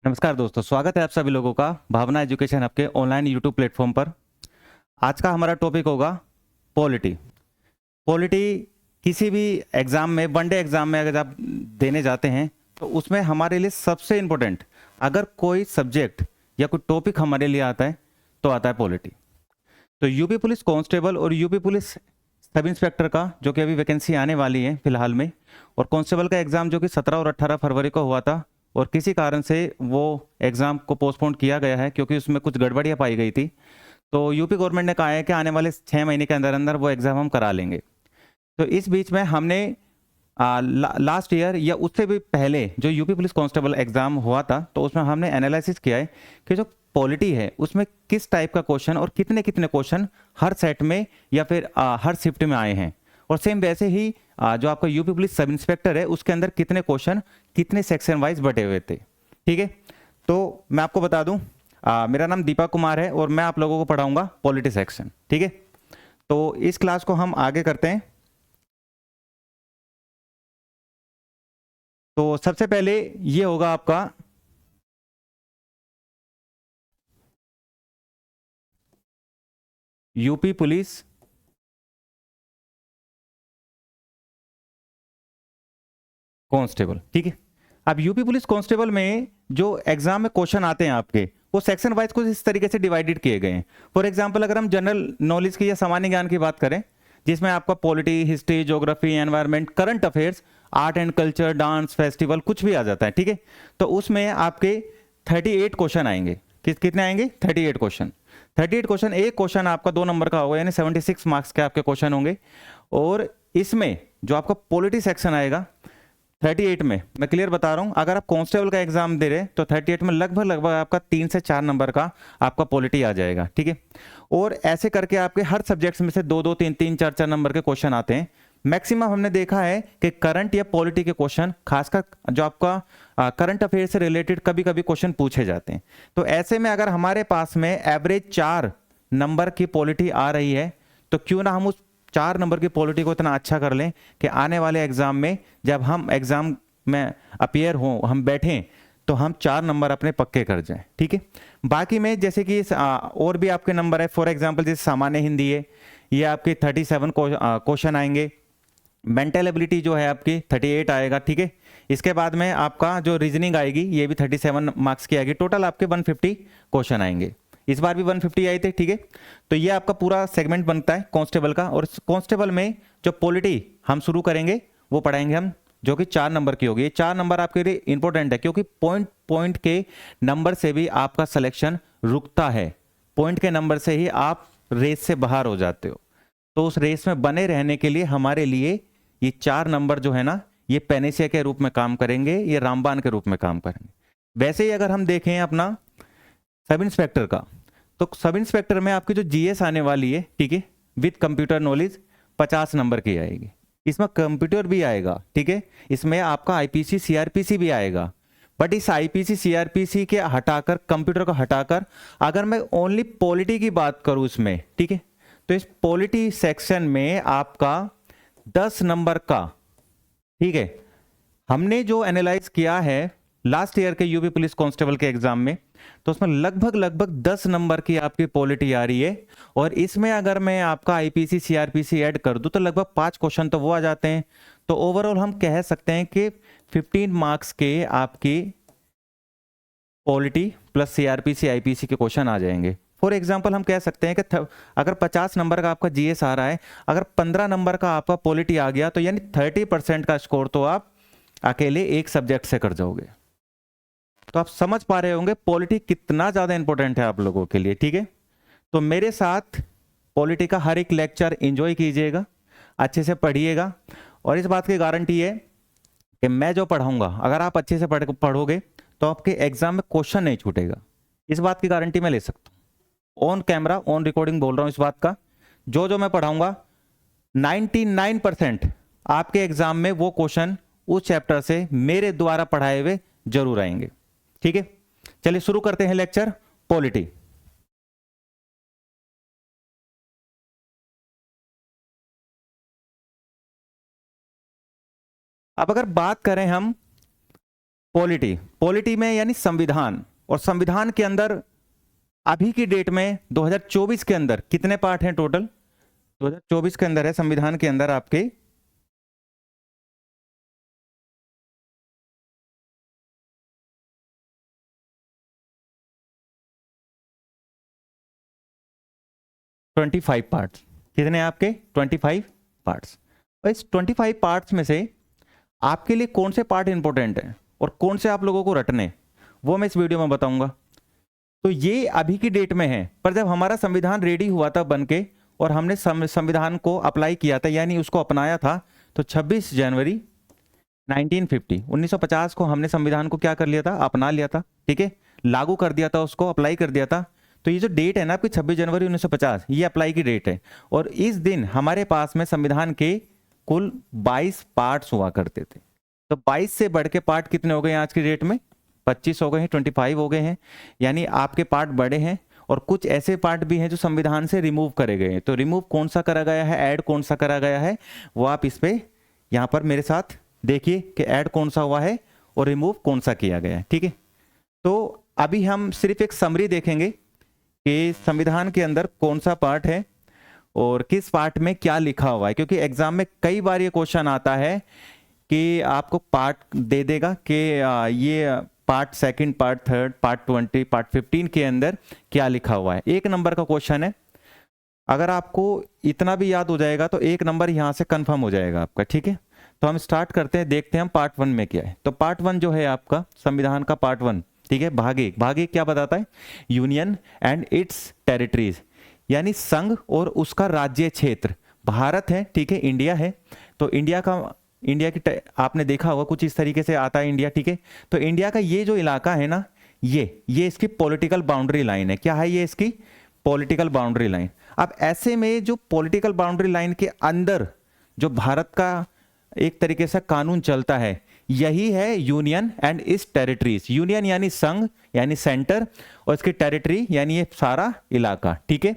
नमस्कार दोस्तों, स्वागत है आप सभी लोगों का भावना एजुकेशन हब के ऑनलाइन यूट्यूब प्लेटफॉर्म पर। आज का हमारा टॉपिक होगा पॉलिटी। पॉलिटी किसी भी एग्ज़ाम में, वनडे एग्ज़ाम में अगर आप देने जाते हैं तो उसमें हमारे लिए सबसे इम्पोर्टेंट, अगर कोई सब्जेक्ट या कोई टॉपिक हमारे लिए आता है तो आता है पॉलिटी। तो यूपी पुलिस कांस्टेबल और यूपी पुलिस सब इंस्पेक्टर का जो कि अभी वैकेंसी आने वाली है फिलहाल में, और कांस्टेबल का एग्ज़ाम जो कि 17 और 18 फरवरी को हुआ था और किसी कारण से वो एग्ज़ाम को पोस्टपोन किया गया है क्योंकि उसमें कुछ गड़बड़ियाँ पाई गई थी। तो यूपी गवर्नमेंट ने कहा है कि आने वाले 6 महीने के अंदर अंदर वो एग्ज़ाम हम करा लेंगे। तो इस बीच में हमने लास्ट ईयर या उससे भी पहले जो यूपी पुलिस कांस्टेबल एग्ज़ाम हुआ था तो उसमें हमने एनालिसिस किया है कि जो पॉलिटी है उसमें किस टाइप का क्वेश्चन और कितने कितने क्वेश्चन हर सेट में या फिर हर शिफ्ट में आए हैं। और सेम वैसे ही जो आपका यूपी पुलिस सब इंस्पेक्टर है उसके अंदर कितने क्वेश्चन कितने सेक्शन वाइज बटे हुए थे। ठीक है, तो मैं आपको बता दूं, मेरा नाम दीपक कुमार है और मैं आप लोगों को पढ़ाऊंगा पॉलिटी सेक्शन। ठीक है, तो इस क्लास को हम आगे करते हैं। तो सबसे पहले ये होगा आपका यूपी पुलिस कांस्टेबल। ठीक है, अब यूपी पुलिस कांस्टेबल में जो एग्जाम में क्वेश्चन आते हैं आपके, वो सेक्शन वाइज कुछ इस तरीके से डिवाइडेड किए गए हैं। फॉर एग्जांपल अगर हम जनरल नॉलेज की या सामान्य ज्ञान की बात करें, जिसमें आपका polity, history, geography, environment, current affairs, art and culture, dance, festival, कुछ भी आ जाता है। ठीक है, तो उसमें आपके 38 क्वेश्चन आएंगे। कितने आएंगे? 38 क्वेश्चन। 38 क्वेश्चन, एक क्वेश्चन आपका 2 नंबर का होगा, यानी 76 मार्क्स के आपके क्वेश्चन होंगे। और इसमें जो आपका पॉलिटी सेक्शन आएगा 38 में, मैं क्लियर बता रहा हूं, अगर आप कांस्टेबल का एग्जाम दे रहे तो 38 में लगभग लगभग आपका 3 से 4 नंबर का आपका पॉलिटी आ जाएगा। ठीक है, और ऐसे करके आपके हर सब्जेक्ट्स में से 2 2 3 3 4 4 नंबर के क्वेश्चन आते हैं। मैक्सिमम हमने देखा है कि करंट या पॉलिटी के क्वेश्चन, खासकर जो आपका करंट अफेयर से रिलेटेड कभी कभी क्वेश्चन पूछे जाते हैं। तो ऐसे में अगर हमारे पास में एवरेज 4 नंबर की पॉलिटी आ रही है तो क्यों ना हम उस 4 नंबर की पॉलिटी को इतना अच्छा कर लें कि आने वाले एग्जाम में जब हम एग्जाम में अपियर हों, हम बैठें, तो हम 4 नंबर अपने पक्के कर जाएं। ठीक है, बाकी में जैसे कि और भी आपके नंबर है, फॉर एग्जांपल जैसे सामान्य हिंदी है, ये आपके 37 क्वेश्चन आएंगे। मेंटल एबिलिटी जो है आपकी 38 आएगा। ठीक है, इसके बाद में आपका जो रीजनिंग आएगी ये भी 37 मार्क्स की आएगी। टोटल आपके 150 क्वेश्चन आएंगे। इस बार भी 150 आए थे। ठीक है, तो ये आपका पूरा सेगमेंट बनता है कांस्टेबल का। और कांस्टेबल में जो पॉलिटी हम शुरू करेंगे वो पढ़ाएंगे हम, जो कि 4 नंबर की होगी। ये 4 नंबर आपके लिए इंपॉर्टेंट है क्योंकि पॉइंट पॉइंट के नंबर से भी आपका सिलेक्शन रुकता है। पॉइंट के नंबर से ही आप रेस से बाहर हो जाते हो। तो उस रेस में बने रहने के लिए हमारे लिए ये 4 नंबर जो है ना, ये पैनेसिया के रूप में काम करेंगे, ये रामबाण के रूप में काम करेंगे। वैसे ही अगर हम देखें अपना सब इंस्पेक्टर का, तो सब इंस्पेक्टर में आपकी जो जीएस आने वाली है, ठीक है, विद कंप्यूटर नॉलेज 50 नंबर की आएगी। इसमें कंप्यूटर भी आएगा। ठीक है, इसमें आपका आईपीसी सीआरपीसी भी आएगा। बट इस आईपीसी सीआरपीसी के हटाकर, कंप्यूटर को हटाकर, अगर मैं ओनली पॉलिटी की बात करूं इसमें, ठीक है, तो इस पॉलिटी सेक्शन में आपका 10 नंबर का, ठीक है, हमने जो एनालाइज किया है लास्ट ईयर के यूपी पुलिस कांस्टेबल के एग्जाम में, तो उसमें लगभग लगभग 10 नंबर की आपकी पॉलिटी आ रही है। और इसमें अगर मैं आपका आईपीसी सीआरपीसी ऐड कर दूं तो लगभग 5 क्वेश्चन तो वो आ जाते हैं। तो ओवरऑल हम कह सकते हैं कि 15 मार्क्स के आपकी पॉलिटी प्लस सीआरपीसी आईपीसी के क्वेश्चन आ जाएंगे। फॉर एग्जाम्पल हम कह सकते हैं कि अगर 50 नंबर का आपका जीएस आ रहा है, अगर 15 नंबर का आपका पॉलिटी आ गया तो यानी 30% का स्कोर तो आप अकेले एक सब्जेक्ट से कर जाओगे। तो आप समझ पा रहे होंगे पॉलिटी कितना ज्यादा इंपॉर्टेंट है आप लोगों के लिए। ठीक है, तो मेरे साथ पॉलिटी का हर एक लेक्चर एंजॉय कीजिएगा, अच्छे से पढ़िएगा। और इस बात की गारंटी है कि मैं जो पढ़ाऊंगा, अगर आप अच्छे से पढ़ोगे तो आपके एग्जाम में क्वेश्चन नहीं छूटेगा। इस बात की गारंटी मैं ले सकता हूं, ऑन कैमरा ऑन रिकॉर्डिंग बोल रहा हूं इस बात का। जो जो मैं पढ़ाऊंगा 99% आपके एग्जाम में वो क्वेश्चन उस चैप्टर से मेरे द्वारा पढ़ाए हुए जरूर आएंगे। ठीक है, चलिए शुरू करते हैं लेक्चर पॉलिटी। अब अगर बात करें हम पॉलिटी, पॉलिटी में यानी संविधान, और संविधान के अंदर अभी की डेट में 2024 के अंदर कितने पार्ट हैं टोटल? 2024 के अंदर है संविधान के अंदर आपके 25 पार्ट्स। कितने आपके? 25 पार्ट्स। और इस 25 पार्ट्स में से आपके लिए कौन से पार्ट इंपॉर्टेंट है और कौन से आप लोगों को रटने, वो मैं इस वीडियो में बताऊंगा। तो ये अभी की डेट में है, पर जब हमारा संविधान रेडी हुआ था बन के और हमने संविधान को अप्लाई किया था यानी उसको अपनाया था, तो 26 जनवरी 1950 को हमने संविधान को क्या कर लिया था? अपना लिया था, ठीक है, लागू कर दिया था, उसको अप्लाई कर दिया था। तो ये जो डेट है ना आपकी 26 जनवरी 1950, ये अप्लाई की डेट है। और इस दिन हमारे पास में संविधान के कुल 22 पार्ट्स हुआ करते थे। तो 22 से बढ़ के पार्ट कितने हो गए आज की डेट में? 25 हो गए हैं, 25 हो गए हैं, यानी आपके पार्ट बड़े हैं। और कुछ ऐसे पार्ट भी हैं जो संविधान से रिमूव करे गए हैं। तो रिमूव कौन सा करा गया है, ऐड कौन सा करा गया है, वो आप इस पे यहाँ पर मेरे साथ देखिए कि ऐड कौन सा हुआ है और रिमूव कौन सा किया गया है, ठीक है। तो अभी हम सिर्फ एक समरी देखेंगे कि संविधान के अंदर कौन सा पार्ट है और किस पार्ट में क्या लिखा हुआ है, क्योंकि एग्जाम में कई बार ये क्वेश्चन आता है कि आपको पार्ट दे देगा कि ये part second, part third, part 20, part 15 के अंदर क्या लिखा हुआ है। 1 नंबर का क्वेश्चन है, अगर आपको इतना भी याद हो जाएगा तो 1 नंबर यहां से कंफर्म हो जाएगा आपका, ठीक है। तो हम स्टार्ट करते हैं, देखते हैं हम पार्ट 1 में क्या है। तो पार्ट 1 जो है आपका संविधान का पार्ट 1, ठीक है, भाग 1। भाग 1 क्या बताता है? यूनियन एंड इट्स टेरिटरीज, यानी संघ और उसका राज्य क्षेत्र। भारत है, ठीक है, इंडिया है, तो इंडिया की आपने देखा होगा कुछ इस तरीके से आता है इंडिया, ठीक है। तो इंडिया का ये जो इलाका है ना, ये इसकी पॉलिटिकल बाउंड्री लाइन है। क्या है ये? इसकी पॉलिटिकल बाउंड्री लाइन। अब ऐसे में जो पॉलिटिकल बाउंड्री लाइन के अंदर जो भारत का एक तरीके से कानून चलता है, यही है यूनियन एंड इस टेरिटरीज। यूनियन यानी संघ यानी सेंटर, और इसकी टेरिटरी यानी ये सारा इलाका, ठीक है।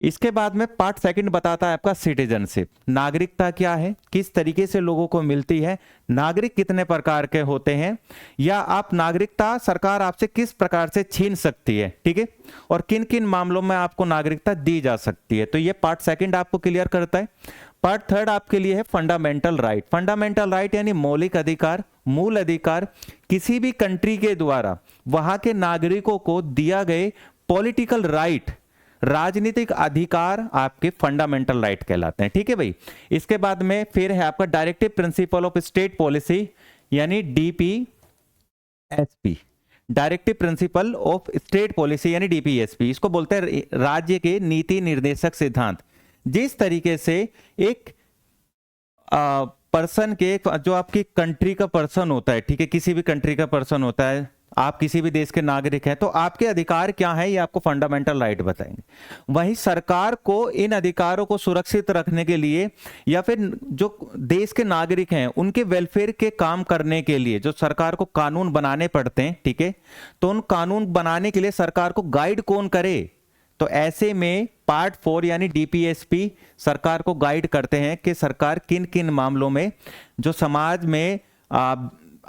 इसके बाद में पार्ट 2 बताता है आपका सिटीजनशिप। नागरिकता क्या है, किस तरीके से लोगों को मिलती है, नागरिक कितने प्रकार के होते हैं, या आप नागरिकता सरकार आपसे किस प्रकार से छीन सकती है, ठीक है, और किन किन मामलों में आपको नागरिकता दी जा सकती है। तो ये पार्ट 2 आपको क्लियर करता है। पार्ट 3 आपके लिए है फंडामेंटल राइट। फंडामेंटल राइट यानी मौलिक अधिकार, मूल अधिकार, किसी भी कंट्री के द्वारा वहां के नागरिकों को दिया गए पॉलिटिकल राइट, राजनीतिक अधिकार आपके फंडामेंटल राइट कहलाते हैं, ठीक है भाई। इसके बाद में फिर है आपका directive principle of state policy यानी DPSP, directive principle of state policy यानी डीपीएसपी। इसको बोलते हैं राज्य के नीति निर्देशक सिद्धांत। जिस तरीके से एक पर्सन के, जो आपकी कंट्री का पर्सन होता है, ठीक है, किसी भी कंट्री का पर्सन होता है, आप किसी भी देश के नागरिक हैं, तो आपके अधिकार क्या है ये आपको फंडामेंटल राइट बताएंगे। वहीं सरकार को इन अधिकारों को सुरक्षित रखने के लिए या फिर जो देश के नागरिक हैं उनके वेलफेयर के काम करने के लिए जो सरकार को कानून बनाने पड़ते हैं, ठीक है, तो उन कानून बनाने के लिए सरकार को गाइड कौन करे? तो ऐसे में पार्ट 4 यानी डीपीएसपी सरकार को गाइड करते हैं कि सरकार किन किन मामलों में जो समाज में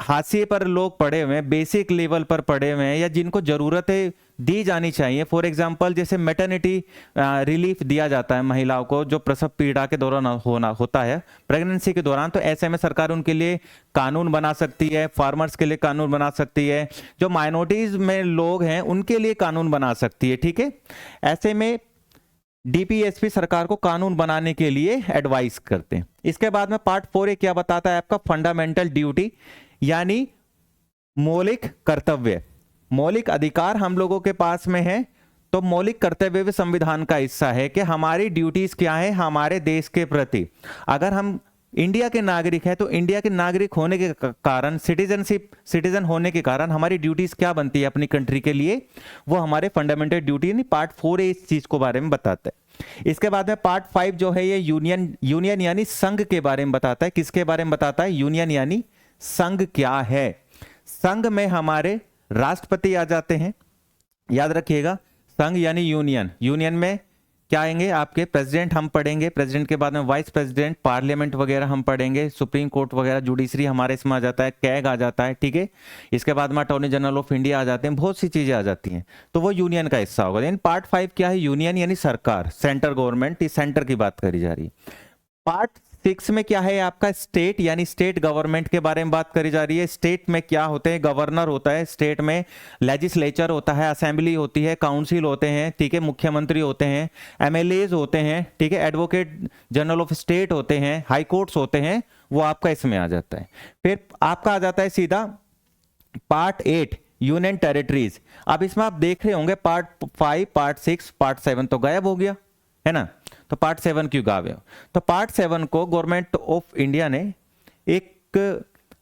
हाशिए पर लोग पड़े हुए हैं, बेसिक लेवल पर पड़े हुए हैं, या जिनको जरूरतें दी जानी चाहिए। फॉर एग्जांपल जैसे मैटरनिटी रिलीफ दिया जाता है महिलाओं को जो प्रसव पीड़ा के दौरान होता है, प्रेगनेंसी के दौरान, तो ऐसे में सरकार उनके लिए कानून बना सकती है, फार्मर्स के लिए कानून बना सकती है, जो माइनॉरिटीज में लोग हैं उनके लिए कानून बना सकती है, ठीक है। ऐसे में डीपीएसपी सरकार को कानून बनाने के लिए एडवाइस करते हैं। इसके बाद में पार्ट 4 क्या बताता है आपका? फंडामेंटल ड्यूटी यानी मौलिक कर्तव्य। मौलिक अधिकार हम लोगों के पास में है, तो मौलिक कर्तव्य भी संविधान का हिस्सा है कि हमारी ड्यूटीज क्या है हमारे देश के प्रति। अगर हम इंडिया के नागरिक हैं तो इंडिया के नागरिक होने के कारण, सिटीजन होने के कारण हमारी ड्यूटीज क्या बनती है अपनी कंट्री के लिए, वो हमारे फंडामेंटल ड्यूटी यानी पार्ट 4 इस चीज को बारे में बताता है। इसके बाद में पार्ट 5 जो है ये यूनियन यानी संघ के बारे में बताता है। किसके बारे में बताता है? यूनियन यानी संघ क्या है। संघ में हमारे राष्ट्रपति आ जाते हैं, याद रखिएगा। संघ यानी यूनियन, यूनियन में क्या आएंगे आपके, प्रेसिडेंट हम पढ़ेंगे, प्रेसिडेंट के बाद में वाइस प्रेसिडेंट, पार्लियामेंट वगैरह हम पढ़ेंगे, सुप्रीम कोर्ट वगैरह, जुडिशरी हमारे इसमें आ जाता है, कैग आ जाता है, ठीक है। इसके बाद में अटॉर्नी जनरल ऑफ इंडिया आ जाते हैं, बहुत सी चीजें आ जाती हैं, तो वो यूनियन का हिस्सा होगा। लेकिन पार्ट 5 क्या है, यूनियन यानी सरकार, सेंट्रल गवर्नमेंट, इस सेंटर की बात करी जा रही है। पार्ट 6 में क्या है आपका, स्टेट यानी स्टेट गवर्नमेंट के बारे में बात करी जा रही है। स्टेट में क्या होते हैं, गवर्नर होता है, स्टेट में लेजिस्लेचर होता है, असेंबली होती है, काउंसिल होते हैं, ठीक है, मुख्यमंत्री होते हैं, एमएलएज होते हैं, ठीक है, एडवोकेट जनरल ऑफ स्टेट होते हैं, हाई कोर्ट्स होते हैं, वो आपका इसमें आ जाता है। फिर आपका आ जाता है सीधा पार्ट 8 यूनियन टेरिटरीज। अब इसमें आप देख रहे होंगे पार्ट 5, पार्ट 6, पार्ट 7 तो गायब हो गया है ना, तो पार्ट 7 क्यों गायब है? तो पार्ट 7 को गवर्नमेंट ऑफ इंडिया ने एक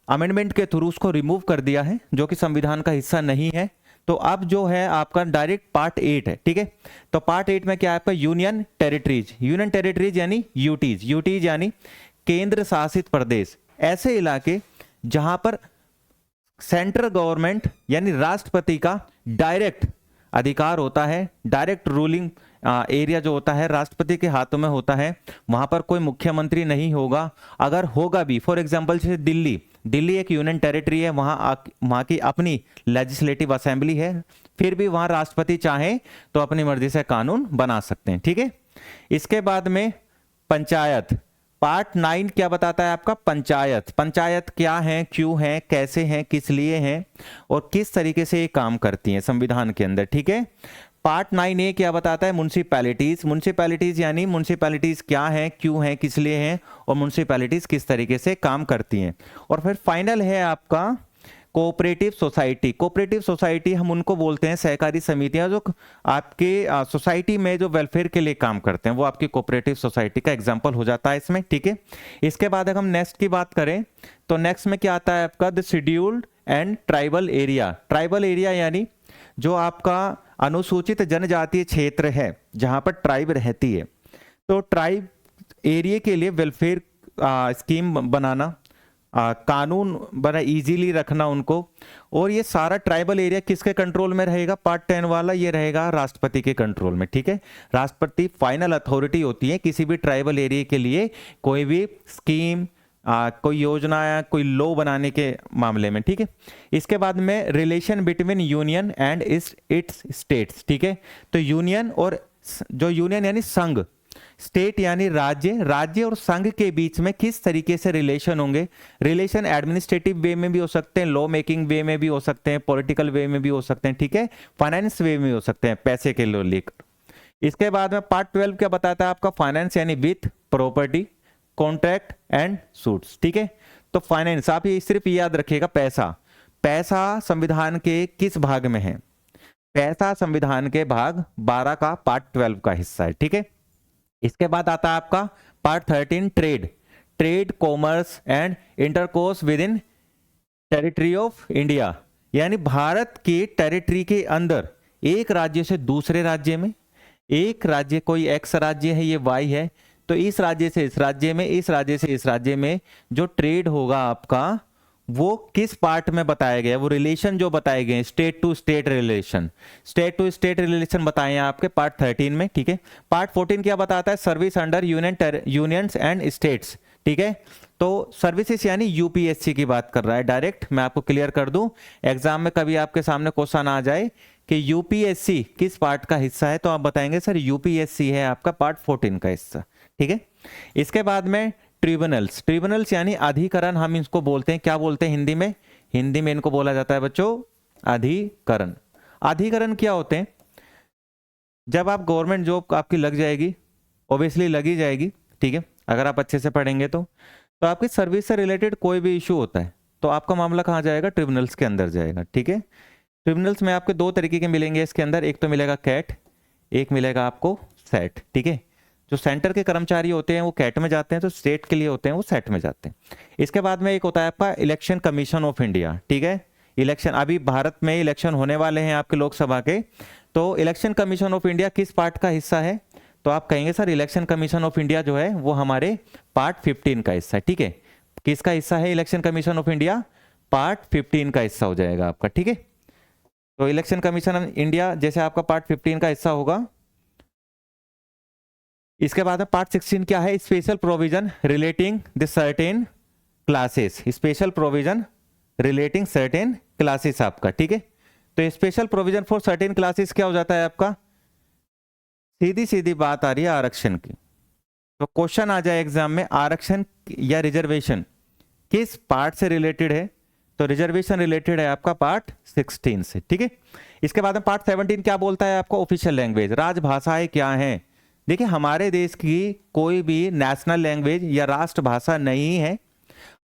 अमेंडमेंट के थ्रू उसको रिमूव कर दिया है, जो कि संविधान का हिस्सा नहीं है। तो अब जो है आपका डायरेक्ट पार्ट 8 है, ठीक है। तो पार्ट 8 में क्या है आपका, यूनियन टेरिटरीज। यूनियन टेरिटरीज यानी यूटीज, यूटीज यानी केंद्र शासित प्रदेश, ऐसे इलाके जहां पर सेंट्रल गवर्नमेंट यानी राष्ट्रपति का डायरेक्ट अधिकार होता है, डायरेक्ट रूलिंग एरिया जो होता है राष्ट्रपति के हाथों में होता है, वहां पर कोई मुख्यमंत्री नहीं होगा। अगर होगा भी, फॉर एग्जांपल जैसे दिल्ली, दिल्ली एक यूनियन टेरिटरी है, वहां की अपनी लेजिस्लेटिव असेंबली है, फिर भी वहां राष्ट्रपति चाहे तो अपनी मर्जी से कानून बना सकते हैं, ठीक है। इसके बाद में पंचायत, पार्ट 9 क्या बताता है आपका, पंचायत। पंचायत क्या है, क्यों है, कैसे हैं, किस लिए हैं और किस तरीके से ये काम करती हैं संविधान के अंदर, ठीक है। पार्ट 9A क्या बताता है, म्युनिसिपैलिटीज। म्युनिसिपैलिटीज यानी म्युनिसिपैलिटीज क्या है, क्यों है, किस लिए हैं और म्युनिसिपैलिटीज किस तरीके से काम करती हैं। और फिर फाइनल है आपका कोऑपरेटिव सोसाइटी। कोऑपरेटिव सोसाइटी हम उनको बोलते हैं, सहकारी समितियां जो आपके सोसाइटी में जो वेलफेयर के लिए काम करते हैं, वो आपकी कोऑपरेटिव सोसाइटी का एग्जांपल हो जाता है इसमें, ठीक है। इसके बाद अगर हम नेक्स्ट की बात करें तो नेक्स्ट में क्या आता है आपका, the scheduled and tribal area. Tribal area यानी जो आपका अनुसूचित जनजातीय क्षेत्र है जहां पर ट्राइब रहती है, तो ट्राइब एरिया के लिए वेलफेयर स्कीम बनाना, कानून बड़ा इजीली रखना उनको। और ये सारा ट्राइबल एरिया किसके कंट्रोल में रहेगा, पार्ट 10 वाला, ये रहेगा राष्ट्रपति के कंट्रोल में, ठीक है। राष्ट्रपति फाइनल अथॉरिटी होती है किसी भी ट्राइबल एरिया के लिए कोई भी स्कीम, कोई योजना या कोई लॉ बनाने के मामले में, ठीक है। इसके बाद में relation between union and it's states, ठीक है। तो यूनियन और जो यूनियन यानी संघ, स्टेट यानी राज्य, राज्य और संघ के बीच में किस तरीके से रिलेशन होंगे। रिलेशन एडमिनिस्ट्रेटिव वे में भी हो सकते हैं, लॉ मेकिंग वे में भी हो सकते हैं, पॉलिटिकल वे में भी हो सकते हैं, ठीक है, फाइनेंस वे में हो सकते हैं, पैसे के लो लेकर। इसके बाद में पार्ट 12 क्या बताता है आपका, फाइनेंस यानी वित्त, प्रॉपर्टी, कॉन्ट्रैक्ट एंड सूट्स, ठीक है। तो फाइनेंस आप ये सिर्फ याद रखिएगा, पैसा, पैसा संविधान के किस भाग में है, पैसा संविधान के भाग 12 का पार्ट 12 का हिस्सा है, ठीक है। इसके बाद आता है आपका part 13 trade, trade, commerce and intercourse with in territory of India, यानी भारत की टेरिटरी के अंदर एक राज्य से दूसरे राज्य में, एक राज्य कोई एक्स राज्य है, ये वाई है, तो इस राज्य से इस राज्य में, इस राज्य से इस राज्य में जो ट्रेड होगा आपका, वो किस पार्ट में बताया गया, वो रिलेशन जो बताए गए, state to state relation, state to state relation बताए हैं आपके पार्ट 13 में, ठीक है। पार्ट 14 क्या बताता है, service under unions and states, ठीक है। तो सर्विसेज यानी यूपीएससी की बात कर रहा है डायरेक्ट, मैं आपको क्लियर कर दूं, एग्जाम में कभी आपके सामने क्वेश्चन आ जाए कि यूपीएससी किस पार्ट का हिस्सा है, तो आप बताएंगे सर यूपीएससी है आपका पार्ट 14 का हिस्सा, ठीक है। इसके बाद में ट्रिब्यूनल्स, ट्रिब्यूनल्स यानी अधिकरण हम इसको बोलते हैं, क्या बोलते हैं हिंदी में, हिंदी में इनको बोला जाता है बच्चों अधिकरण। अधिकरण क्या होते हैं, जब आप गवर्नमेंट जॉब आपकी लग जाएगी, ऑब्वियसली लगी जाएगी, ठीक है, अगर आप अच्छे से पढ़ेंगे तो आपकी सर्विस से रिलेटेड कोई भी इशू होता है तो आपका मामला कहाँ जाएगा, ट्रिब्यूनल्स के अंदर जाएगा, ठीक है। ट्रिब्यूनल्स में आपके दो तरीके के मिलेंगे इसके अंदर, एक तो मिलेगा कैट, एक मिलेगा आपको सेट, ठीक है। जो सेंटर के कर्मचारी होते हैं वो कैट में जाते हैं, तो स्टेट के लिए होते हैं वो सेट में जाते हैं। इसके बाद में एक होता है आपका इलेक्शन कमीशन ऑफ इंडिया, ठीक है। इलेक्शन, अभी भारत में इलेक्शन होने वाले हैं आपके लोकसभा के, तो इलेक्शन कमीशन ऑफ इंडिया किस पार्ट का हिस्सा है, तो आप कहेंगे sir election commission of India जो है वो हमारे पार्ट 15 का हिस्सा है, ठीक है। किसका हिस्सा है election commission of India, part 15 का हिस्सा हो जाएगा आपका, ठीक है। तो इलेक्शन कमीशन ऑफ इंडिया जैसे आपका पार्ट 15 का हिस्सा होगा, इसके बाद में पार्ट 16 क्या है, special provision relating the certain classes, special provision relating certain classes आपका, ठीक है। तो special provision for certain classes क्या हो जाता है आपका, सीधी सीधी बात आ रही है आरक्षण की। तो क्वेश्चन आ जाए एग्जाम में, आरक्षण या रिजर्वेशन किस पार्ट से रिलेटेड है, तो रिजर्वेशन रिलेटेड है आपका पार्ट 16 से, ठीक है। इसके बाद में पार्ट 17 क्या बोलता है आपको, ऑफिशियल लैंग्वेज, राजभाषाएं क्या हैं। देखिए हमारे देश की कोई भी नेशनल लैंग्वेज या राष्ट्रभाषा नहीं है,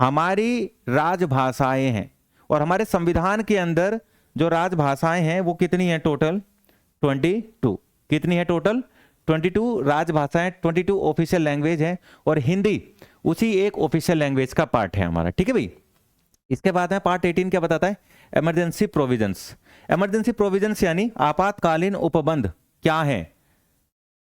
हमारी राजभाषाएं हैं। और हमारे संविधान के अंदर जो राजभाषाएं हैं वो कितनी है, टोटल 22। कितनी है टोटल, 22 राजभाषाएं, 22 ऑफिशियल लैंग्वेज है, और हिंदी उसी एक ऑफिशियल लैंग्वेज का पार्ट है हमारा, ठीक है भाई। इसके बाद में पार्ट 18 क्या बताता है, इमरजेंसी प्रोविजंस। इमरजेंसी प्रोविजंस यानी आपातकालीन उपबंध क्या है,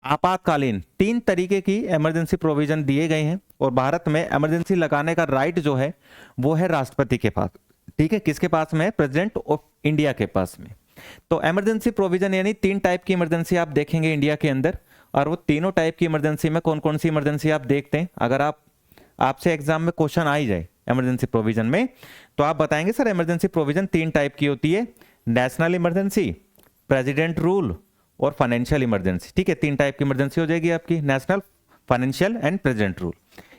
आपातकालीन 3 तरीके की इमरजेंसी प्रोविजन दिए गए हैं, और भारत में इमरजेंसी लगाने का राइट जो है वो है राष्ट्रपति के पास, ठीक है। किसके पास में है, प्रेसिडेंट ऑफ इंडिया के पास में। तो इमरजेंसी प्रोविजन यानी 3 टाइप की इमरजेंसी आप देखेंगे इंडिया के अंदर, और वो तीनों टाइप की इमरजेंसी में कौन कौन सी इमरजेंसी आप देखते हैं। अगर आपसे एग्जाम में क्वेश्चन आ ही जाए इमरजेंसी प्रोविजन में, तो आप बताएंगे सर इमरजेंसी प्रोविजन 3 टाइप की होती है, नेशनल इमरजेंसी, प्रेसिडेंट रूल और फाइनेंशियल इमरजेंसी, ठीक है। 3 टाइप की इमरजेंसी हो जाएगी आपकी, national, financial and president rule.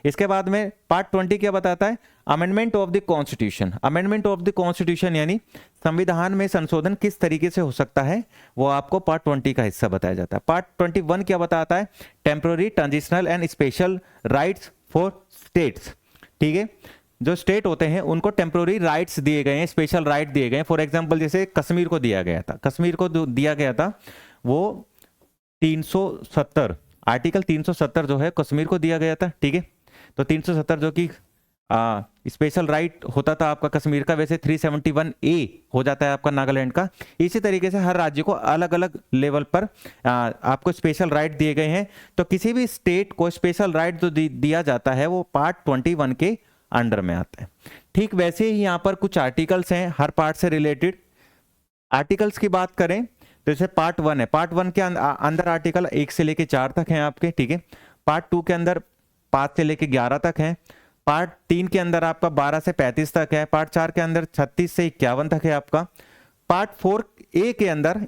इसके बाद में पार्ट 20 क्या बताता है, amendment of the constitution. Amendment of the constitution यानी संविधान में संशोधन किस तरीके से हो सकता है, वो आपको पार्ट 20 का हिस्सा बताया जाता है। पार्ट 21 क्या बताता है, temporary, transitional and special rights for states, ठीक है। जो स्टेट होते हैं उनको टेम्पररी राइट्स दिए गए हैं, स्पेशल राइट दिए गए हैं। फॉर एग्जांपल जैसे कश्मीर को दिया गया था, कश्मीर को दिया गया था वो 370, आर्टिकल 370 जो है कश्मीर को दिया गया था, ठीक है। तो 370 जो कि स्पेशल राइट होता था आपका कश्मीर का, वैसे 371A हो जाता है आपका नागालैंड का। इसी तरीके से हर राज्य को अलग अलग लेवल पर आपको स्पेशल राइट दिए गए हैं। तो किसी भी स्टेट को स्पेशल राइट जो दिया जाता है वो पार्ट 21 के अंडर में आता है। ठीक वैसे ही यहाँ पर कुछ आर्टिकल्स हैं हर पार्ट से रिलेटेड। आर्टिकल्स की बात करें तो जैसे पार्ट 1 है, पार्ट 1 के अंदर आर्टिकल 1 से लेके 4 तक हैं आपके, ठीक है। पार्ट 2 के अंदर 5 से लेके 11 तक है। पार्ट 3 के अंदर आपका 12 से 35 तक है। पार्ट 4 के अंदर 36 से 51 तक है आपका। पार्ट 4A के अंदर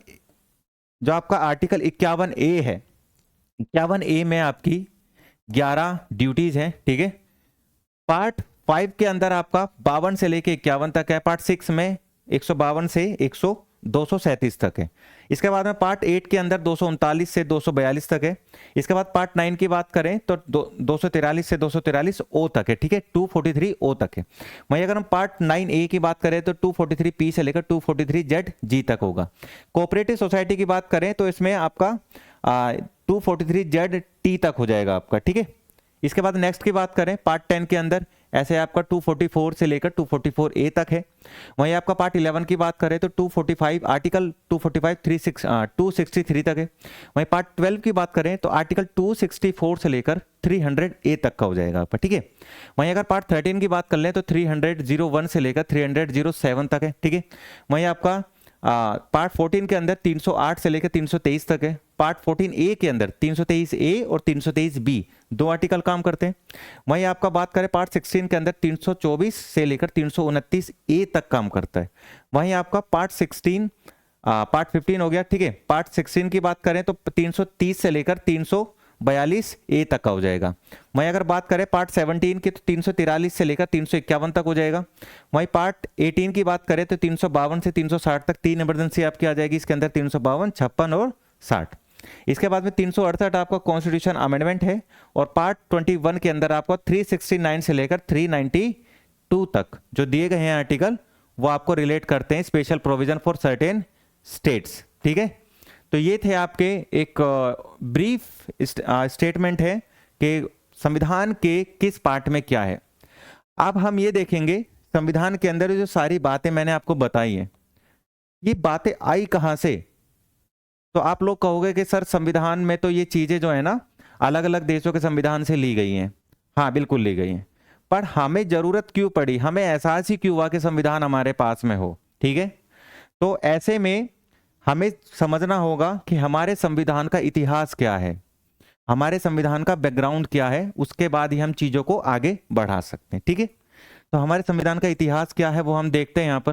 जो आपका आर्टिकल 51A है, 51A में आपकी 11 ड्यूटीज हैं, ठीक है। पार्ट 5 के अंदर आपका 52 से लेके 51 तक है। पार्ट 6 में 152 से 237 तक है। इसके बाद में पार्ट 8 के अंदर 239 से 242 तक है। इसके बाद पार्ट 9 की बात करें तो 243 से 243 ओ तक है, ठीक है। 243 ओ तक है। वहीं अगर हम पार्ट 9A की बात करें तो 243P से लेकर 243ZG तक होगा। कोऑपरेटिव सोसाइटी की बात करें तो इसमें आपका 243ZT तक हो जाएगा आपका, ठीक है। इसके बाद नेक्स्ट की बात करें पार्ट 10 के अंदर ऐसे आपका 244 से लेकर 244A तक है। वहीं आपका पार्ट 11 की बात करें तो 245 आर्टिकल 263 तक है। वहीं पार्ट 12 की बात करें तो आर्टिकल 264 से लेकर 300A तक का हो जाएगा आपका, ठीक है। वहीं अगर पार्ट 13 की बात कर लें तो 300(1) से लेकर 300(7) तक है, ठीक है। वहीं आपका पार्ट 14 के अंदर 308 से लेकर 323 तक है। पार्ट 14A के अंदर 323A और 323B 2 आर्टिकल काम करते हैं। वहीं आपका बात करें पार्ट 16 के अंदर 324 से लेकर 329A तक काम करता है। वहीं आपका पार्ट 15 हो गया, ठीक है। पार्ट 16 की बात करें तो 330 से लेकर 342A तक का हो जाएगा। वहीं अगर बात करें पार्ट 17 की तो 343 से लेकर 351 तक हो जाएगा। वहीं पार्ट 18 की बात करें तो 352 से 360 तक 3 इमरजेंसी आपकी आ जाएगी। इसके अंदर 352, 56 और 60। इसके बाद में 368 आपका कॉन्स्टिट्यूशन अमेंडमेंट है। और पार्ट 21 के अंदर आपको 369 से लेकर 392 तक जो दिए गए हैं आर्टिकल वो आपको रिलेट करते हैं special provision for certain states, ठीक है। तो ये थे आपके एक ब्रीफ स्टेटमेंट है कि संविधान के किस पार्ट में क्या है। अब हम ये देखेंगे संविधान के अंदर जो सारी बातें मैंने आपको बताई हैं ये बातें आई कहाँ से। तो आप लोग कहोगे कि सर संविधान में तो ये चीजें जो है ना अलग अलग देशों के संविधान से ली गई हैं। हाँ बिल्कुल ली गई हैं, पर हमें जरूरत क्यों पड़ी, हमें एहसास ही क्यों हुआ कि संविधान हमारे पास में हो, ठीक है। तो ऐसे में हमें समझना होगा कि हमारे संविधान का इतिहास क्या है, हमारे संविधान का बैकग्राउंड क्या है, उसके बाद ही हम चीज़ों को आगे बढ़ा सकते हैं। ठीक है, तो हमारे संविधान का इतिहास क्या है वो हम देखते हैं यहाँ पर।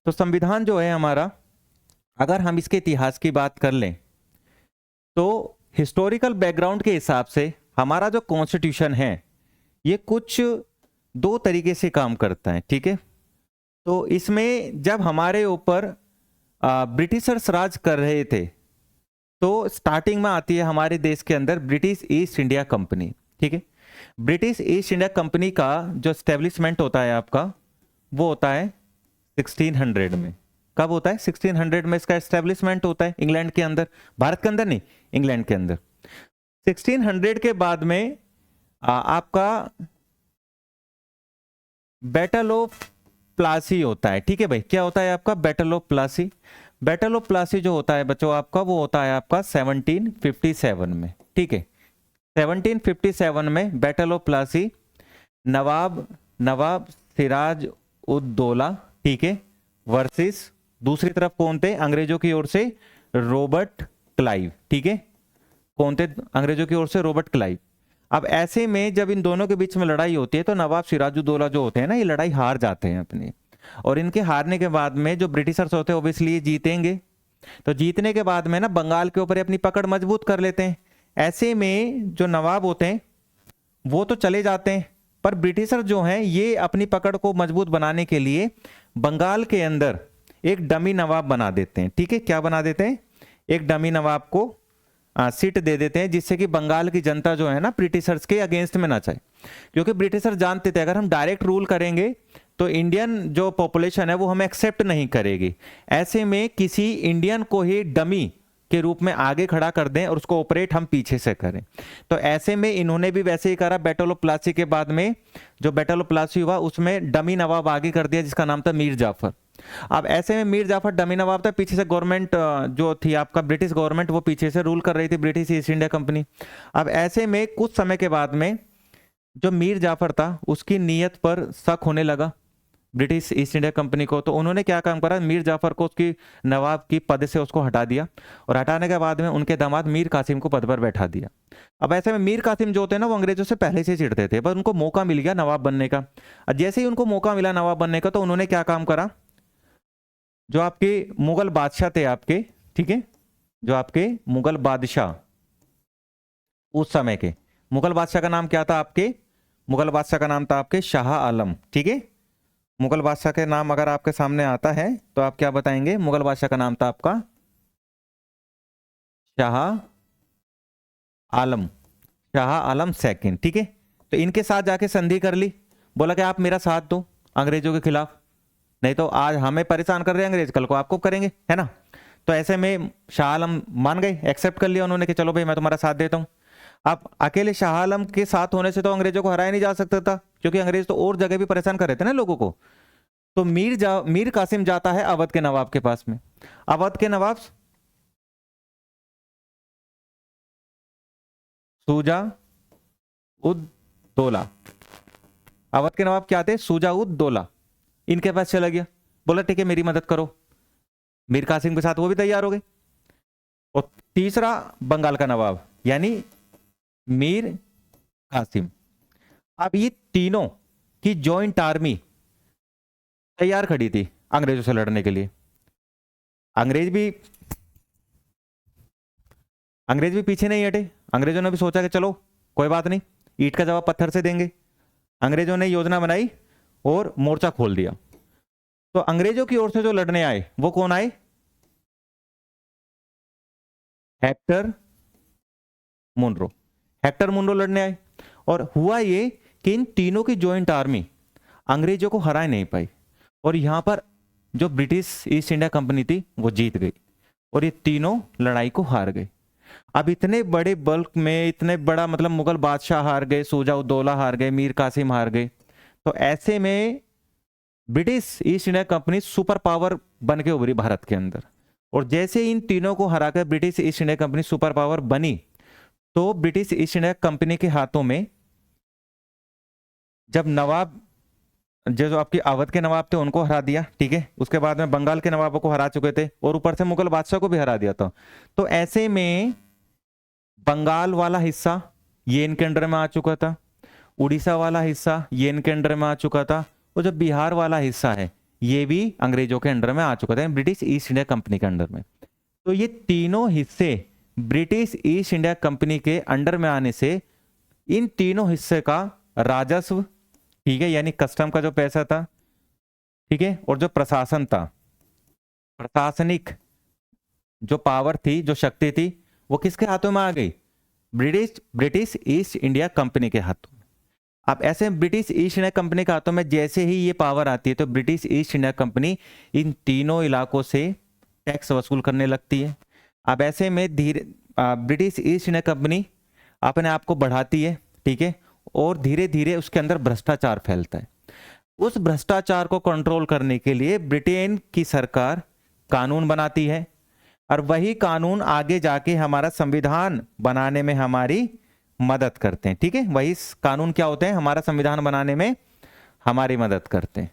तो संविधान जो है हमारा, अगर हम इसके इतिहास की बात कर लें तो हिस्टोरिकल बैकग्राउंड के हिसाब से हमारा जो कॉन्स्टिट्यूशन है ये कुछ दो तरीके से काम करता है। ठीक है, तो इसमें जब हमारे ऊपर ब्रिटिशर्स राज कर रहे थे तो स्टार्टिंग में आती है हमारे देश के अंदर ब्रिटिश ईस्ट इंडिया कंपनी। ठीक है, ब्रिटिश ईस्ट इंडिया कंपनी का जो एस्टेब्लिशमेंट होता है आपका, वो होता है 1600 में। कब होता है? 1600 में इसका एस्टेब्लिशमेंट होता है इंग्लैंड के अंदर, भारत के अंदर नहीं, इंग्लैंड के अंदर। 1600 के बाद में आपका बैटल ऑफ प्लासी होता है। ठीक है भाई, क्या होता है आपका? Battle of Plassey. Battle of Plassey जो होता है बच्चों आपका, वो होता है आपका 1757 में। ठीक है, 1757 में बैटल ऑफ प्लासी, नवाब सिराज उद दौला, ठीक है, वर्सेस दूसरी तरफ कौन थे? अंग्रेजों की ओर से रॉबर्ट क्लाइव। ठीक है, कौन थे अंग्रेजों की ओर से? Robert Clive. अब ऐसे में जब इन दोनों के बीच में लड़ाई होती है तो नवाब सिराजुद्दौला जो होते हैं ना, ये लड़ाई हार जाते हैं अपनी, और इनके हारने के बाद में जो ब्रिटिशर्स होते हैं ओब्वियसली जीतेंगे, तो जीतने के बाद में ना बंगाल के ऊपर अपनी पकड़ मजबूत कर लेते हैं। ऐसे में जो नवाब होते हैं वो तो चले जाते हैं, पर ब्रिटिशर जो हैं ये अपनी पकड़ को मजबूत बनाने के लिए बंगाल के अंदर एक डमी नवाब बना देते हैं। ठीक है, क्या बना देते हैं? एक डमी नवाब को सीट दे देते हैं, जिससे कि बंगाल की जनता जो है ना ब्रिटिशर्स के अगेंस्ट में ना जाए, क्योंकि ब्रिटिशर जानते थे अगर हम डायरेक्ट रूल करेंगे तो इंडियन जो पॉपुलेशन है वो हमें एक्सेप्ट नहीं करेगी। ऐसे में किसी इंडियन को ही डमी के रूप में आगे खड़ा कर दें और उसको ऑपरेट हम पीछे से करें। तो ऐसे में इन्होंने भी वैसे ही करा। बैटल ऑफ प्लासी के बाद में जो बैटल ऑफ प्लासी हुआ उसमें डमी नवाब आगे कर दिया जिसका नाम था मीर जाफर। अब ऐसे में मीर जाफर डमी नवाब था, पीछे से गवर्नमेंट जो थी आपका ब्रिटिश गवर्नमेंट वो पीछे से रूल कर रही थी, ब्रिटिश ईस्ट इंडिया कंपनी। अब ऐसे में कुछ समय के बाद में जो मीर जाफर था उसकी नीयत पर शक होने लगा ब्रिटिश ईस्ट इंडिया कंपनी को, तो उन्होंने क्या काम करा? मीर जाफर को उसकी नवाब की पद से उसको हटा दिया, और हटाने के बाद में उनके दामाद मीर कासिम को पद पर बैठा दिया। अब ऐसे में मीर कासिम जो होते हैं ना वो अंग्रेजों से पहले से चिढ़ते थे, पर उनको मौका मिल गया नवाब बनने का। और जैसे ही उनको मौका मिला नवाब बनने का तो उन्होंने क्या काम करा? जो आपके मुगल बादशाह थे आपके, ठीक है, जो आपके मुगल बादशाह उस समय के मुगल बादशाह का नाम क्या था आपके? मुगल बादशाह का नाम था आपके शाह आलम। ठीक है, मुगल बादशाह के नाम अगर आपके सामने आता है तो आप क्या बताएंगे? मुगल बादशाह का नाम था आपका शाह आलम, शाह आलम सेकंड। ठीक है, तो इनके साथ जाके संधि कर ली, बोला कि आप मेरा साथ दो अंग्रेजों के खिलाफ, नहीं तो आज हमें परेशान कर रहे हैं अंग्रेज, कल को आपको करेंगे, है ना। तो ऐसे में शाह आलम मान गए, एक्सेप्ट कर लिया उन्होंने कि चलो भाई मैं तुम्हारा साथ देता हूं। अब अकेले शाह आलम के साथ होने से तो अंग्रेजों को हराया नहीं जा सकता था, क्योंकि अंग्रेज तो और जगह भी परेशान कर रहे थे ना लोगों को। तो मीर कासिम जाता है अवध के नवाब के पास में। अवध के नवाब सूजा उद दौला, अवध के नवाब क्या थे? सूजा उद दौला। इनके पास चला गया, बोला ठीक है मेरी मदद करो। मीर कासिम के साथ वो भी तैयार हो गए। और तीसरा बंगाल का नवाब यानी मीर कासिम। अब ये तीनों की जॉइंट आर्मी तैयार खड़ी थी अंग्रेजों से लड़ने के लिए। अंग्रेज भी पीछे नहीं हटे। अंग्रेजों ने भी सोचा कि चलो कोई बात नहीं, ईंट का जवाब पत्थर से देंगे। अंग्रेजों ने योजना बनाई और मोर्चा खोल दिया। तो अंग्रेजों की ओर से जो लड़ने आए वो कौन आए? Hector Munro. हेक्टर मुनरो लड़ने आए, और हुआ ये कि इन तीनों की जॉइंट आर्मी अंग्रेजों को हरा नहीं पाई, और यहां पर जो ब्रिटिश ईस्ट इंडिया कंपनी थी वो जीत गई, और ये तीनों लड़ाई को हार गए। अब इतने बड़े बल्क में, इतने बड़ा मतलब मुगल बादशाह हार गए, सूजा उद दौला हार गए, मीर कासिम हार गए। तो ऐसे में British east India company super power बन के उभरी भारत के अंदर, और जैसे इन तीनों को हराकर British east India company super power बनी, तो ब्रिटिश ईस्ट इंडिया कंपनी के हाथों में जब नवाब जो आपकी अवध के नवाब थे उनको हरा दिया, ठीक है, उसके बाद में बंगाल के नवाबों को हरा चुके थे, और ऊपर से मुगल बादशाह को भी हरा दिया था। तो ऐसे में बंगाल वाला हिस्सा ये इनके अंडर में आ चुका था, उड़ीसा वाला हिस्सा ये इनके अंडर में आ चुका था, और जो बिहार वाला हिस्सा है ये भी अंग्रेजों के अंडर में आ चुका था, ब्रिटिश ईस्ट इंडिया कंपनी के अंडर में। तो ये तीनों हिस्से ब्रिटिश ईस्ट इंडिया कंपनी के अंडर में आने से इन तीनों हिस्से का राजस्व, ठीक है, यानी कस्टम का जो पैसा था, ठीक है, और जो प्रशासन था, प्रशासनिक जो पावर थी, जो शक्ति थी, वो किसके हाथों में आ गई? ब्रिटिश ईस्ट इंडिया कंपनी के हाथों में। अब ऐसे ब्रिटिश ईस्ट इंडिया कंपनी के हाथों में जैसे ही ये पावर आती है तो ब्रिटिश ईस्ट इंडिया कंपनी इन तीनों इलाकों से टैक्स वसूल करने लगती है। अब ऐसे में ब्रिटिश ईस्ट इंडिया कंपनी अपने आप को बढ़ाती है, ठीक है, और धीरे धीरे उसके अंदर भ्रष्टाचार फैलता है। उस भ्रष्टाचार को कंट्रोल करने के लिए ब्रिटेन की सरकार कानून बनाती है, और वही कानून आगे जाके हमारा संविधान बनाने में हमारी मदद करते हैं, ठीक है। वही कानून क्या होते हैं? हमारा संविधान बनाने में हमारी मदद करते हैं।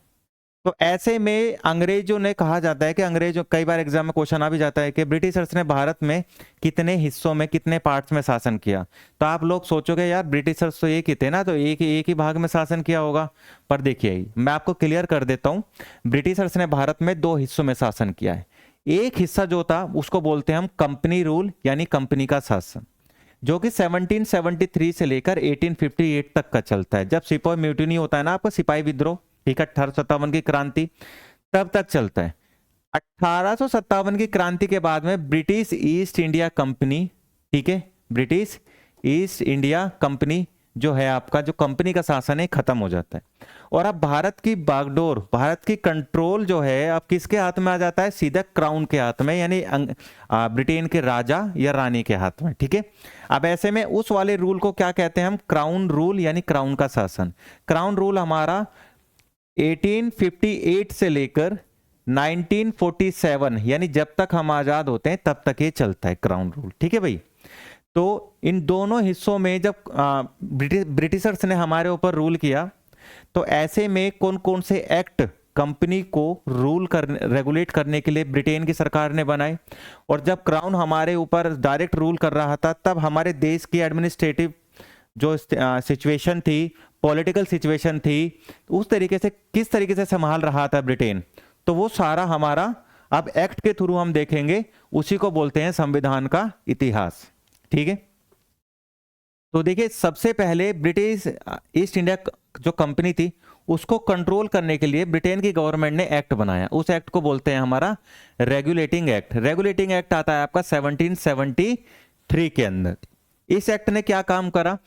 तो ऐसे में अंग्रेजों ने, कहा जाता है कि अंग्रेजों, कई बार एग्जाम में क्वेश्चन आ भी जाता है कि ब्रिटिशर्स ने भारत में कितने हिस्सों में, कितने पार्ट्स में शासन किया। तो आप लोग सोचोगे यार ब्रिटिशर्स तो एक ही थे ना, तो एक ही भाग में शासन किया होगा। पर देखिए मैं आपको क्लियर कर देता हूं, ब्रिटिशर्स ने भारत में 2 हिस्सों में शासन किया है। एक हिस्सा जो था उसको बोलते हैं हम कंपनी रूल, यानी कंपनी का शासन, जो कि 1773 से लेकर 1858 तक का चलता है। जब सिपाही म्यूटिनी होता है ना, आपका सिपाही विद्रोह, ठीक है, 1857 की क्रांति, तब तक चलता है। 1857 की क्रांति के बाद में ब्रिटिश ईस्ट इंडिया कंपनी, ठीक है, ब्रिटिश ईस्ट इंडिया कंपनी जो है आपका, जो कंपनी का शासन है, खत्म हो जाता है। और अब भारत की बागडोर, भारत की कंट्रोल जो है अब किसके हाथ में आ जाता है? सीधा क्राउन के हाथ में, यानी ब्रिटेन के राजा या रानी के हाथ में, ठीक है। अब ऐसे में उस वाले रूल को क्या कहते हैं हम? क्राउन रूल, यानी क्राउन का शासन। क्राउन रूल हमारा 1858 से लेकर 1947, यानी जब तक हम आजाद होते हैं तब तक ये चलता है क्राउन रूल, ठीक है भाई। तो इन दोनों हिस्सों में जब ब्रिटिशर्स ने हमारे ऊपर रूल किया, तो ऐसे में कौन कौन से एक्ट कंपनी को रूल करने, रेगुलेट करने के लिए ब्रिटेन की सरकार ने बनाए। और जब क्राउन हमारे ऊपर डायरेक्ट रूल कर रहा था, तब हमारे देश की एडमिनिस्ट्रेटिव जो सिचुएशन थी, पॉलिटिकल सिचुएशन थी, उस तरीके से किस तरीके से संभाल रहा था ब्रिटेन, तो वो सारा हमारा अब एक्ट के थ्रू हम देखेंगे। उसी को बोलते हैं संविधान का इतिहास, ठीक है। तो देखिए सबसे पहले ब्रिटिश ईस्ट इंडिया जो कंपनी थी उसको कंट्रोल करने के लिए ब्रिटेन की गवर्नमेंट ने एक्ट बनाया। उस एक्ट को बोलते हैं हमारा रेगुलेटिंग एक्ट। रेगुलेटिंग एक्ट आता है आपका 1773 के अंदर। इस एक्ट ने क्या काम करा?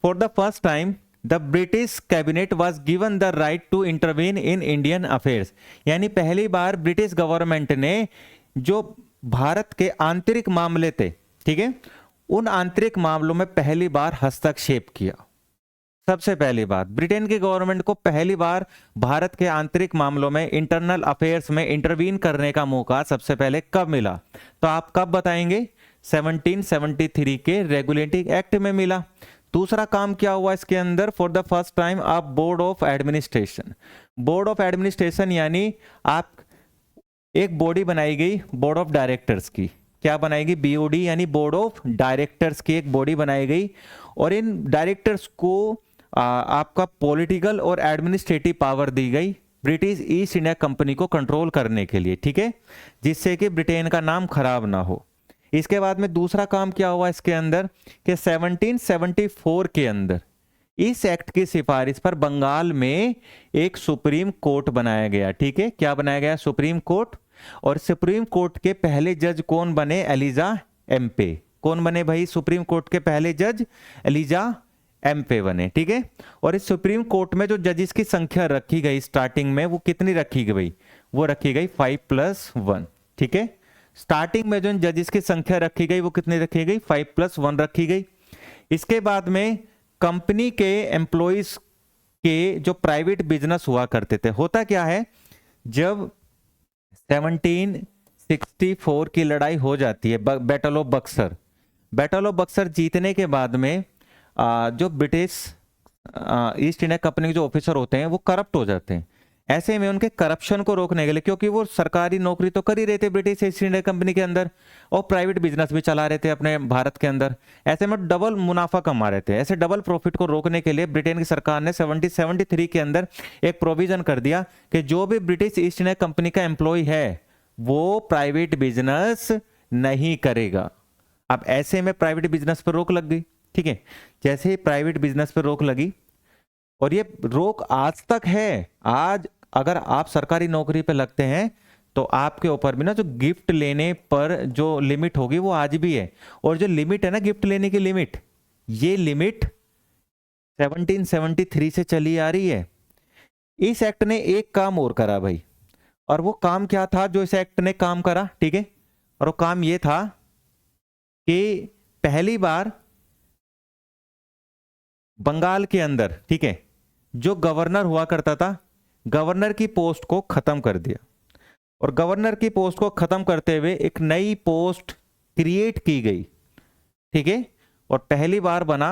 For the first time the British cabinet was given the right to intervene in Indian affairs, यानी पहली बार ब्रिटिश गवर्नमेंट ने जो भारत के आंतरिक मामले थे, ठीक है, उन आंतरिक मामलों में पहली बार हस्तक्षेप किया। सबसे पहली बात, ब्रिटेन की गवर्नमेंट को पहली बार भारत के आंतरिक मामलों में, इंटरनल अफेयर्स में इंटरवीन करने का मौका सबसे पहले कब मिला? तो आप कब बताएंगे? 1773 के रेगुलेटिंग एक्ट में मिला। दूसरा काम क्या हुआ इसके अंदर? फॉर द फर्स्ट टाइम आप board of administration, board of administration यानी आप एक बॉडी बनाई गई बोर्ड ऑफ डायरेक्टर्स की। क्या बनाएगी? बीओडी, यानी बोर्ड ऑफ डायरेक्टर्स की एक बॉडी बनाई गई। और इन डायरेक्टर्स को आपका पॉलिटिकल और एडमिनिस्ट्रेटिव पावर दी गई ब्रिटिश ईस्ट इंडिया कंपनी को कंट्रोल करने के लिए, ठीक है, जिससे कि ब्रिटेन का नाम खराब ना हो। इसके बाद में दूसरा काम क्या हुआ इसके अंदर कि 1774 के अंदर इस एक्ट की सिफारिश पर बंगाल में एक सुप्रीम कोर्ट बनाया गया, ठीक है। क्या बनाया गया? Supreme court. और सुप्रीम कोर्ट के पहले जज कौन बने? एलिजा एम्पे। कौन बने भाई सुप्रीम कोर्ट के पहले जज? एलिजा एम्पे बने, ठीक है। और इस सुप्रीम कोर्ट में जो जजेस की संख्या रखी गई स्टार्टिंग में, वो कितनी रखी गई भाई? वो रखी गई 5+1, ठीक है। स्टार्टिंग में जो जजेस की संख्या रखी गई वो कितनी रखी गई? 5+1 रखी गई। इसके बाद में कंपनी के एम्प्लॉइज के जो प्राइवेट बिजनेस हुआ करते थे, होता क्या है, जब 1764 की लड़ाई हो जाती है, battle of Buxar, battle of Buxar जीतने के बाद में जो ब्रिटिश ईस्ट इंडिया कंपनी के जो ऑफिसर होते हैं वो करप्ट हो जाते हैं। ऐसे में उनके करप्शन को रोकने के लिए, क्योंकि वो सरकारी नौकरी तो कर ही रहे थे ब्रिटिश ईस्ट इंडिया कंपनी के अंदर और प्राइवेट बिजनेस भी चला रहे थे अपने भारत के अंदर, ऐसे में डबल मुनाफा कमा रहे थे। ऐसे डबल प्रॉफिट को रोकने के लिए ब्रिटेन की सरकार ने 1773 के अंदर एक प्रोविजन कर दिया कि जो भी ब्रिटिश ईस्ट इंडिया कंपनी का एम्प्लॉय है वो प्राइवेट बिजनेस नहीं करेगा। अब ऐसे में प्राइवेट बिजनेस पर रोक लग गई। ठीक है, जैसे ही प्राइवेट बिजनेस पर रोक लगी, और ये रोक आज तक है, आज अगर आप सरकारी नौकरी पे लगते हैं तो आपके ऊपर भी ना जो गिफ्ट लेने पर जो लिमिट होगी वो आज भी है। और जो लिमिट है ना गिफ्ट लेने की लिमिट, ये लिमिट 1773 से चली आ रही है। इस एक्ट ने एक काम और करा भाई, और वो काम क्या था जो इस एक्ट ने काम करा? ठीक है, और वो काम ये था कि पहली बार बंगाल के अंदर, ठीक है, जो गवर्नर हुआ करता था, गवर्नर की पोस्ट को खत्म कर दिया। और गवर्नर की पोस्ट को खत्म करते हुए एक नई पोस्ट क्रिएट की गई। ठीक है, और पहली बार बना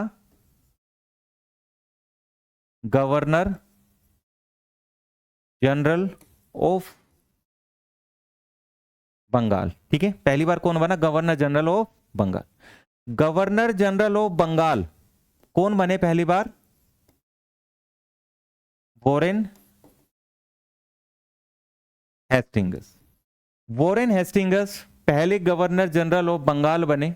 गवर्नर जनरल ऑफ बंगाल। ठीक है, पहली बार कौन बना? Governor general of Bengal. Governor general of Bengal कौन बने पहली बार? Warren Hastings. वॉरेन हेस्टिंग्स पहले गवर्नर जनरल ऑफ बंगाल बने।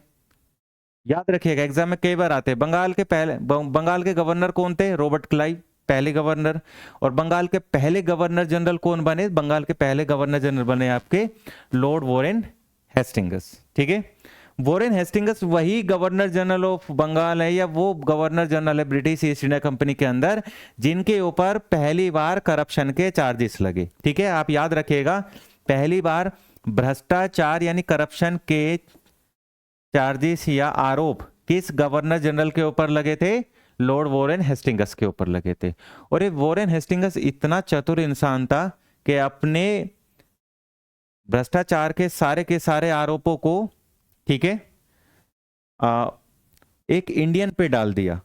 याद रखिएगा, एग्जाम में कई बार आते हैं। बंगाल के गवर्नर कौन थे? रॉबर्ट क्लाइव, पहले गवर्नर। और बंगाल के पहले गवर्नर जनरल कौन बने? बंगाल के पहले गवर्नर जनरल बने आपके लॉर्ड वॉरेन हेस्टिंग्स। ठीक है, वॉरेन हेस्टिंग्स वही गवर्नर जनरल ऑफ बंगाल है, या वो गवर्नर जनरल है ब्रिटिश ईस्ट इंडिया कंपनी के अंदर जिनके ऊपर पहली बार करप्शन के चार्जेस लगे। ठीक है, आप याद रखिएगा, पहली बार भ्रष्टाचार यानी करप्शन के चार्जेस या आरोप किस गवर्नर जनरल के ऊपर लगे थे? लॉर्ड वॉरेन हेस्टिंग्स के ऊपर लगे थे। और ये वॉरेन हेस्टिंग्स इतना चतुर इंसान था कि अपने भ्रष्टाचार के सारे आरोपों को, ठीक है, एक इंडियन पे डाल दिया।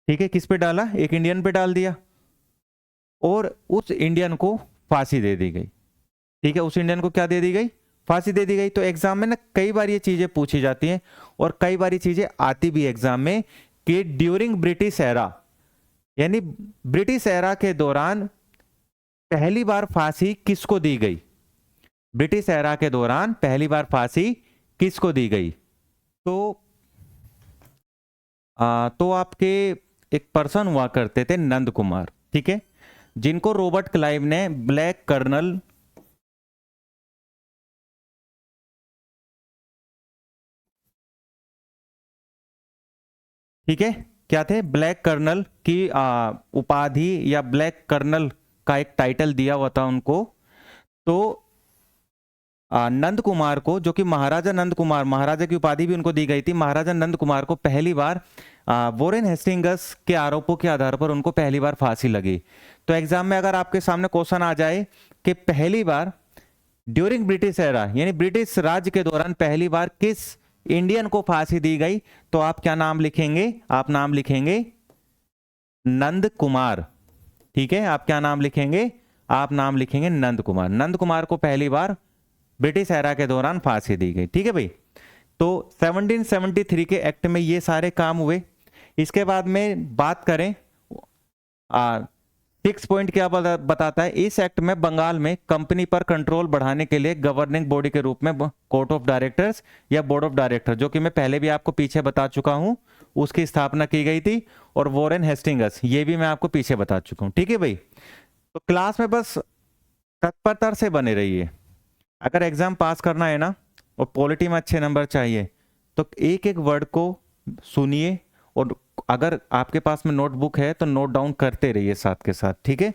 ठीक है, किस पे डाला? एक इंडियन पे डाल दिया, और उस इंडियन को फांसी दे दी गई। ठीक है, उस इंडियन को क्या दे दी गई? फांसी दे दी गई। तो एग्जाम में ना कई बार ये चीजें पूछी जाती हैं, और कई बार ये चीजें आती भी एग्जाम में कि ड्यूरिंग ब्रिटिश एरा, यानी ब्रिटिश एरा के दौरान पहली बार फांसी किसको दी गई? ब्रिटिश एरा के दौरान पहली बार फांसी किसको दी गई? तो आपके एक पर्सन हुआ करते थे नंद कुमार। ठीक है, जिनको रॉबर्ट क्लाइव ने ब्लैक कर्नल, ठीक है, क्या थे? ब्लैक कर्नल की उपाधि या ब्लैक कर्नल का एक टाइटल दिया हुआ था उनको। तो नंद कुमार को, जो कि महाराजा नंद कुमार, महाराजा की उपाधि भी उनको दी गई थी, महाराजा नंद कुमार को पहली बार वॉरेन हेस्टिंग्स के आरोपों के आधार पर उनको पहली बार फांसी लगी। तो एग्जाम में अगर आपके सामने क्वेश्चन आ जाए कि पहली बार ड्यूरिंग ब्रिटिश एरा यानी ब्रिटिश राज के दौरान पहली बार किस इंडियन को फांसी दी गई, तो आप क्या नाम लिखेंगे? आप नाम लिखेंगे नंद कुमार। ठीक है, आप क्या नाम लिखेंगे? आप नाम लिखेंगे नंद कुमार। नंद कुमार को पहली बार ब्रिटिश एरा के दौरान फांसी दी गई। ठीक है भाई, तो 1773 के एक्ट में ये सारे काम हुए। इसके बाद में बात करें 6 पॉइंट क्या बताता है इस एक्ट में? बंगाल में कंपनी पर कंट्रोल बढ़ाने के लिए गवर्निंग बॉडी के रूप में कोर्ट ऑफ डायरेक्टर्स या बोर्ड ऑफ डायरेक्टर, जो कि मैं पहले भी आपको पीछे बता चुका हूं, उसकी स्थापना की गई थी। और वॉरेन हेस्टिंग्स, ये भी मैं आपको पीछे बता चुका हूं। ठीक है भाई, तो क्लास में बस तत्परता से बने रहिए। अगर एग्जाम पास करना है ना और पॉलिटी में अच्छे नंबर चाहिए, तो एक एक वर्ड को सुनिए, और अगर आपके पास में नोटबुक है तो नोट डाउन करते रहिए साथ के साथ। ठीक है।